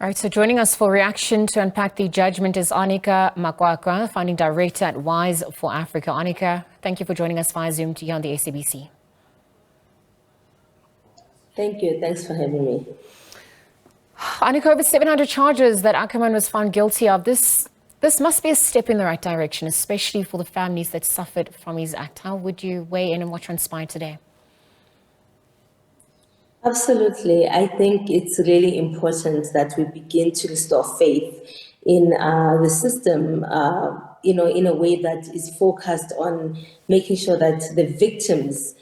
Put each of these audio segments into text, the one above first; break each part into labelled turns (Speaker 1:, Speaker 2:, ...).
Speaker 1: All right, so joining us for reaction to unpack the judgment is Onica Makwakwa, founding director at Wise for Africa. Onica, thank you for joining us via Zoom here on the SABC.
Speaker 2: Thank you. Thanks for having me.
Speaker 1: Onica, over 700 charges that Ackerman was found guilty of. This must be a step in the right direction, especially for the families that suffered from his act. How would you weigh in on what transpired today?
Speaker 2: Absolutely. I think it's really important that we begin to restore faith in the system, in a way that is focused on making sure that the victims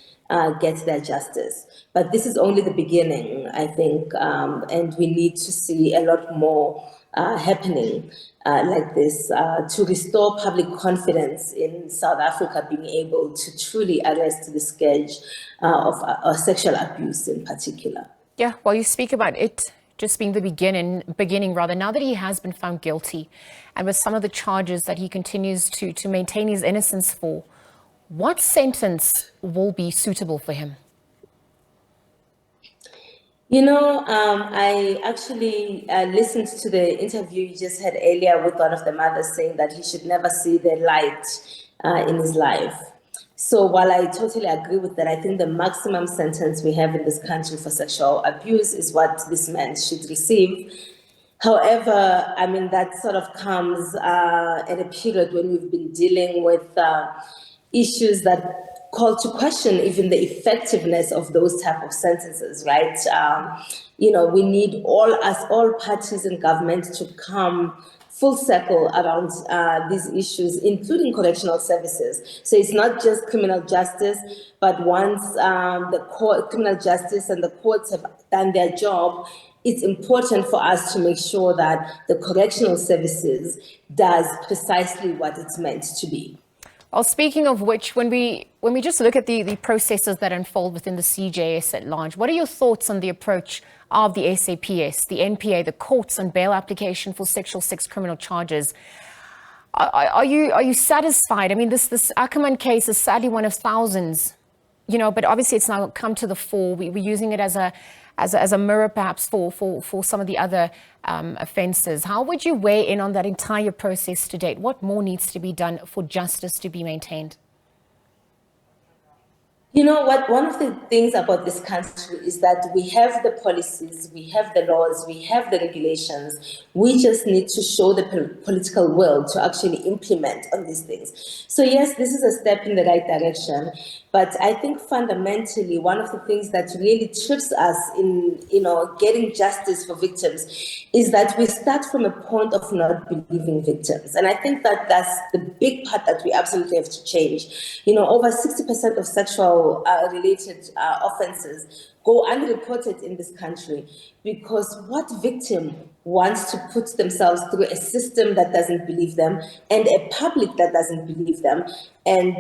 Speaker 2: get their justice. But this is only the beginning, I think, and we need to see a lot more happening like this to restore public confidence in South Africa being able to truly arrest the scourge of sexual abuse in particular.
Speaker 1: Yeah, well, you speak about it just being the beginning rather, now that he has been found guilty and with some of the charges that he continues to maintain his innocence for, what sentence will be suitable for him?
Speaker 2: I actually listened to the interview you just had earlier with one of the mothers saying that he should never see the light in his life. So while I totally agree with that, I think the maximum sentence we have in this country for sexual abuse is what this man should receive. However, I mean, that sort of comes at a period when we've been dealing with issues that call to question even the effectiveness of those type of sentences, right? We need all parties in government to come full circle around these issues, including correctional services. So it's not just criminal justice, but once criminal justice and the courts have done their job, it's important for us to make sure that the correctional services does precisely what it's meant to be.
Speaker 1: Well, speaking of which, when we just look at the processes that unfold within the CJS at large, what are your thoughts on the approach of the SAPS, the NPA, the courts on bail application for sexual sex criminal charges? Are you satisfied? I mean, this Ackerman case is sadly one of thousands, but obviously it's now come to the fore. We're using it as a mirror, perhaps, for some of the other offences. How would you weigh in on that entire process to date? What more needs to be done for justice to be maintained?
Speaker 2: You know what? One of the things about this country is that we have the policies, we have the laws, we have the regulations. We just need to show the political will to actually implement on these things. So yes, this is a step in the right direction. But I think fundamentally, one of the things that really trips us in, getting justice for victims is that we start from a point of not believing victims. And I think that that's the big part that we absolutely have to change. Over 60% of sexual related offenses go unreported in this country because what victim wants to put themselves through a system that doesn't believe them and a public that doesn't believe them, and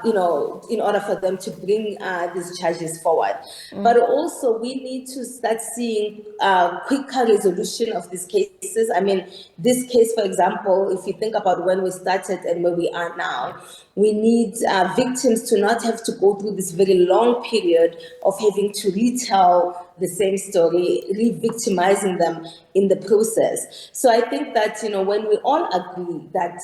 Speaker 2: in order for them to bring these charges forward. But also we need to start seeing quicker resolution of these cases. I mean, this case, for example, if you think about when we started and where we are now, we need victims to not have to go through this very long period of having to retell the same story, re-victimizing them in the process. So I think that, when we all agree that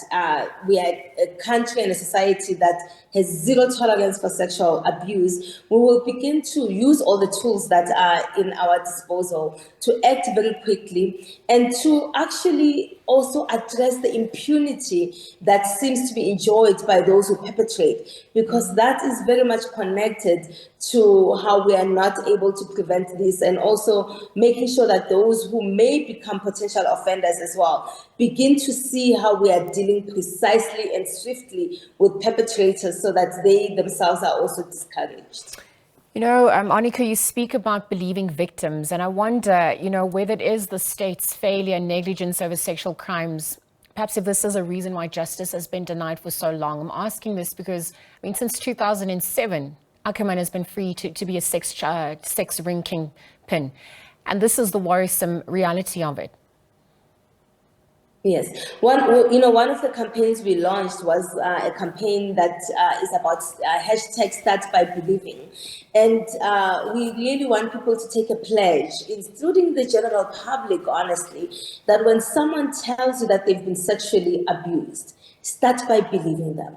Speaker 2: we are a country and a society that has zero tolerance for sexual abuse, we will begin to use all the tools that are in our disposal to act very quickly and to actually also address the impunity that seems to be enjoyed by those who perpetrate, because that is very much connected to how we are not able to prevent this, and also making sure that those who may become potential offenders as well begin to see how we are dealing precisely and swiftly with perpetrators so that they themselves are also discouraged.
Speaker 1: Onica, you speak about believing victims, and I wonder, whether it is the state's failure and negligence over sexual crimes, perhaps if this is a reason why justice has been denied for so long. I'm asking this because, since 2007, Ackerman has been free to be a sex ring kingpin, and this is the worrisome reality of it.
Speaker 2: Yes, one of the campaigns we launched was a campaign that is about hashtag Start by Believing, and we really want people to take a pledge, including the general public, honestly, that when someone tells you that they've been sexually abused, start by believing them.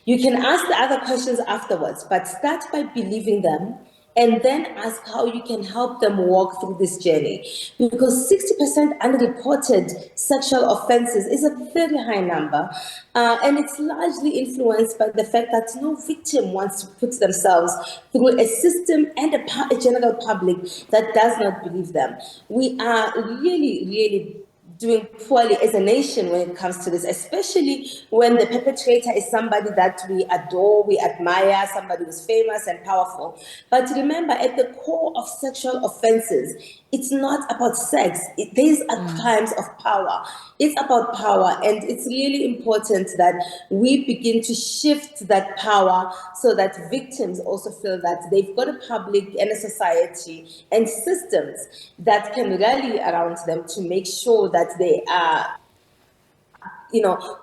Speaker 2: You can ask the other questions afterwards, but start by believing them and then ask how you can help them walk through this journey. Because 60% unreported sexual offenses is a very high number, and it's largely influenced by the fact that no victim wants to put themselves through a system and a general public that does not believe them. We are really, really doing poorly as a nation when it comes to this, especially when the perpetrator is somebody that we adore, we admire, somebody who's famous and powerful. But remember, at the core of sexual offenses, it's not about sex. These are crimes of power. It's about power, and it's really important that we begin to shift that power so that victims also feel that they've got a public and a society and systems that can rally around them to make sure that they are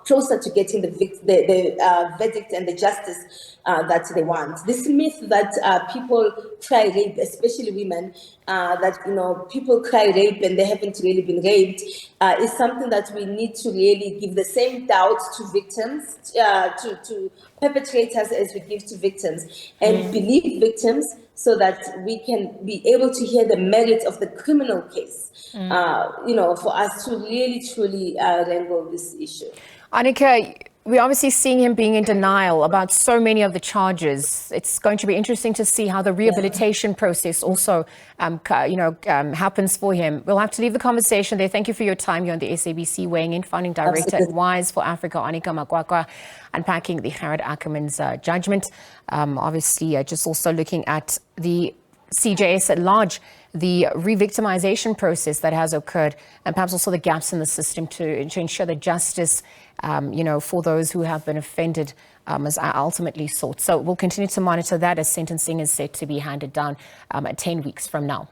Speaker 2: closer to getting the verdict and the justice that they want. This myth that people cry rape, especially women, that people cry rape and they haven't really been raped, is something that we need to really give the same doubt to victims, to perpetrators as we give to victims, and believe victims so that we can be able to hear the merits of the criminal case. For us to really, truly wrangle this issue.
Speaker 1: Onica, we're obviously seeing him being in denial about so many of the charges. It's going to be interesting to see how the rehabilitation process also, happens for him. We'll have to leave the conversation there. Thank you for your time here on the SABC, weighing in, founding director at Wise for Africa, Onica Makwakwa, unpacking the Gerhard Ackerman's judgment. Obviously, just also looking at the CJS at large, the re-victimization process that has occurred, and perhaps also the gaps in the system to ensure that justice, for those who have been offended is ultimately sought. So we'll continue to monitor that as sentencing is set to be handed down at 10 weeks from now.